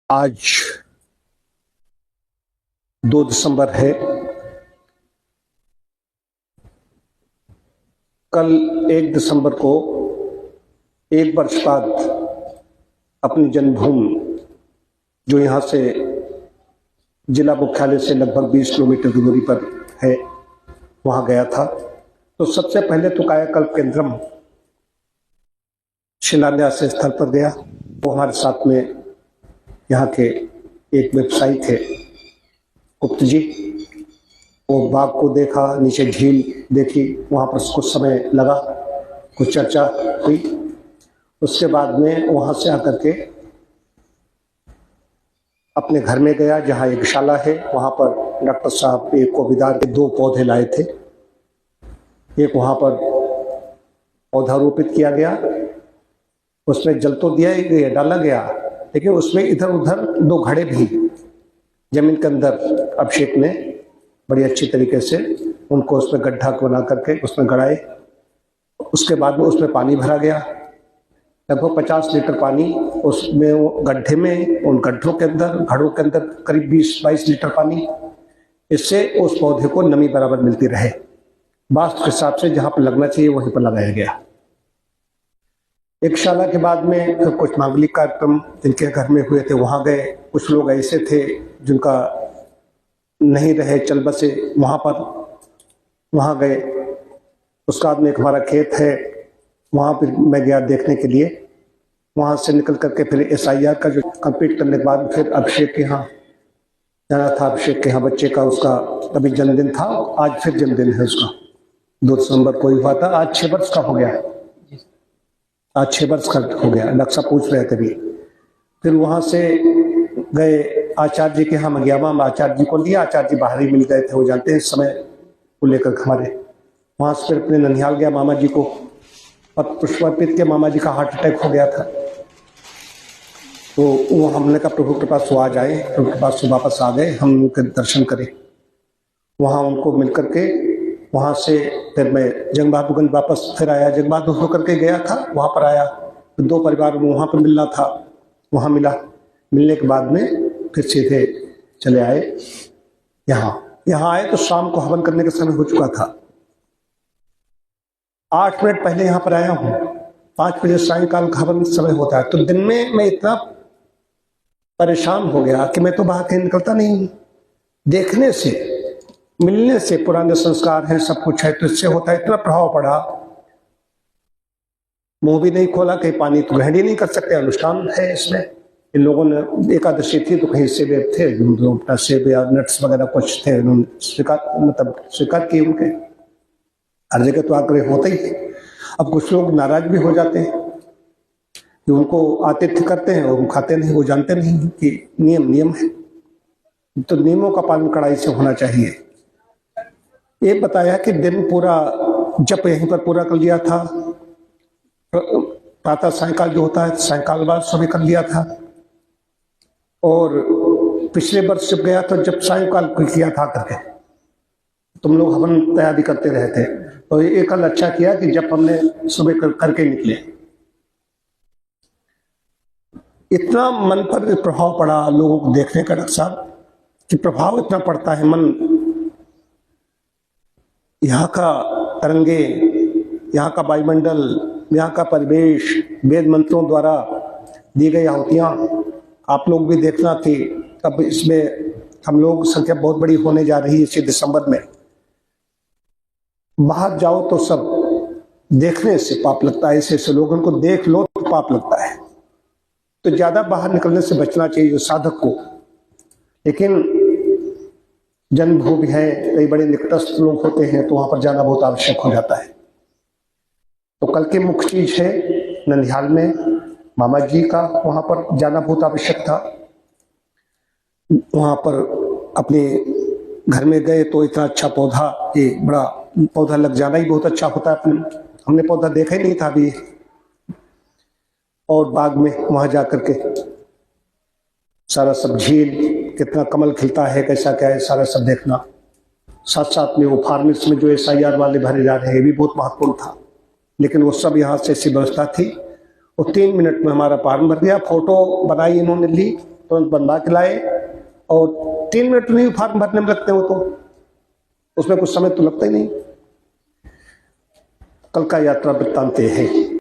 आज 2 दिसंबर है। कल 1 दिसंबर को 1 वर्ष बाद अपनी जन्मभूमि, जो यहाँ से जिला मुख्यालय से लगभग 20 किलोमीटर की दूरी पर है, वहाँ गया था। तो सबसे पहले तो कायाकल्प केंद्रम शिलान्यास स्थल पर गया। वो हमारे साथ में यहाँ के एक व्यवसायी थे, गुप्त जी। वो बाग को देखा, नीचे झील देखी, वहाँ पर कुछ समय लगा, कुछ चर्चा हुई। उसके बाद में वहाँ से आकर के अपने घर में गया, जहाँ एक शाला है। वहाँ पर डॉक्टर साहब एक कोविदार के 2 पौधे लाए थे। एक वहाँ पर पौधा रोपित किया गया, उसमें जल तो दिया ही गया, डाला गया, लेकिन उसमें इधर उधर 2 घड़े भी जमीन के अंदर अभिषेक ने बड़ी अच्छी तरीके से उनको उसमें गड्ढा बना करके उसमें गड़ाए। उसके बाद में उसमें पानी भरा गया, लगभग 50 लीटर पानी उसमें, वो गड्ढे में, उन गड्ढों के अंदर, घड़ों के अंदर करीब 20-22 लीटर पानी। इससे उस पौधे को नमी बराबर मिलती रहे। वास्तु के हिसाब से जहाँ पर लगना चाहिए वहीं पर लगाया गया। एक शाला के बाद में फिर कुछ मांगलिक कार्यक्रम जिनके घर में हुए थे वहाँ गए। कुछ लोग ऐसे थे जिनका नहीं रहे, चल बसे, वहाँ गए। उसके बाद में एक हमारा खेत है, वहाँ पर मैं गया देखने के लिए। वहाँ से निकल करके फिर SIR का जो कंप्लीट करने के बाद फिर अभिषेक के यहाँ जाना था। अभिषेक के यहाँ बच्चे का, उसका अभी जन्मदिन था, आज फिर जन्मदिन है उसका। 2 दिसंबर को ही हुआ था। आज 6 वर्ष का हो गया, आज 6 वर्ष का हो गया। नक्शा पूछ रहे थे भी। फिर वहाँ से गए आचार्य जी के यहाँ मैं गया। वहाँ आचार्य जी को लिया, आचार्य जी बाहर ही मिल गए थे, वो जानते हैं इस समय को लेकर हमारे। वहाँ से फिर अपने ननिहाल गया मामा जी को, और पुष्पार्पित के मामा जी का हार्ट अटैक हो गया था। तो वो हमने कहा प्रभु के पास वो आ जाए, प्रभु के पास से वापस आ गए, हम उनके दर्शन करें। वहाँ उनको मिल करके वहाँ से फिर मैं जंग बहादुरगंज वापस फिर आया। जंग बहादुर होकर के गया था, वहाँ पर आया, 2 परिवार वहाँ पर मिलना था, वहाँ मिला। मिलने के बाद में फिर सीधे चले आए यहाँ आए तो शाम को हवन करने का समय हो चुका था। 8 मिनट पहले यहाँ पर आया हूँ। 5 बजे सायंकाल का हवन समय होता है। तो दिन में मैं इतना परेशान हो गया कि मैं तो बाहर कहीं निकलता नहीं। देखने से, मिलने से, पुराने संस्कार हैं, सब कुछ है, तो इससे होता है। इतना प्रभाव पड़ा, मुंह भी नहीं खोला, कहीं पानी तो ग्रहण ही नहीं कर सकते, अनुष्ठान है इसमें। इन लोगों ने एकादशी थी तो कहीं सेब थे, अपना सेब या नट्स वगैरह कुछ थे, उन्होंने स्वीकार किए। उनके हर जगह तो आग्रह होता ही है। अब कुछ लोग नाराज भी हो जाते हैं कि उनको आतिथ्य करते हैं और वो खाते नहीं, वो जानते नहीं कि नियम है। तो नियमों का पालन कड़ाई से होना चाहिए। ये बताया कि दिन पूरा जप यहीं पर पूरा कर लिया था। प्रातः सायंकाल जो होता है, सायंकाल बाद सुबह कर लिया था। और पिछले वर्ष जब गया तो जब सायंकाल किया था करके, तुम लोग हवन तैयारी करते रहे थे। तो ये कल अच्छा किया कि जब हमने सुबह करके निकले। इतना मन पर प्रभाव पड़ा लोगों को देखने का, डॉक्टर साहब, कि प्रभाव इतना पड़ता है। मन, यहाँ का तरंगे, यहाँ का वायुमंडल, यहाँ का परिवेश, वेद मंत्रों द्वारा दी गई आहुतियाँ, आप लोग भी देखना कि अब इसमें हम लोग संख्या बहुत बड़ी होने जा रही है इसी दिसंबर में। बाहर जाओ तो सब देखने से पाप लगता है, ऐसे लोगों को देख लो तो पाप लगता है। तो ज्यादा बाहर निकलने से बचना चाहिए जो साधक को। लेकिन जन्मभूमि है, कई बड़े निकटस्थ लोग होते हैं, तो वहां पर जाना बहुत आवश्यक हो जाता है। तो कल की मुख्य चीज है ननिहाल में मामा जी का, वहां पर जाना बहुत आवश्यक था। वहां पर अपने घर में गए तो इतना अच्छा पौधा, ये बड़ा पौधा लग जाना ही बहुत अच्छा होता है। हमने पौधा देखा ही नहीं था अभी। और बाग में वहां जाकर के सारा सब झील, कितना कमल खिलता है, कैसा क्या है, सारा सब देखना। साथ साथ में वो फार्मेस में जो SIR वाले भरे जा रहे हैं, ये भी बहुत महत्वपूर्ण था। लेकिन वो सब यहाँ से ऐसी व्यवस्था थी। और 3 मिनट में हमारा फॉर्म भर गया। फोटो बनाई इन्होंने ली, तुरंत बनवा के लाए और 3 मिनट नहीं फॉर्म भरने में लगते हो, तो उसमें कुछ समय तो लगता ही नहीं। कल का यात्रा वृत्तांत है।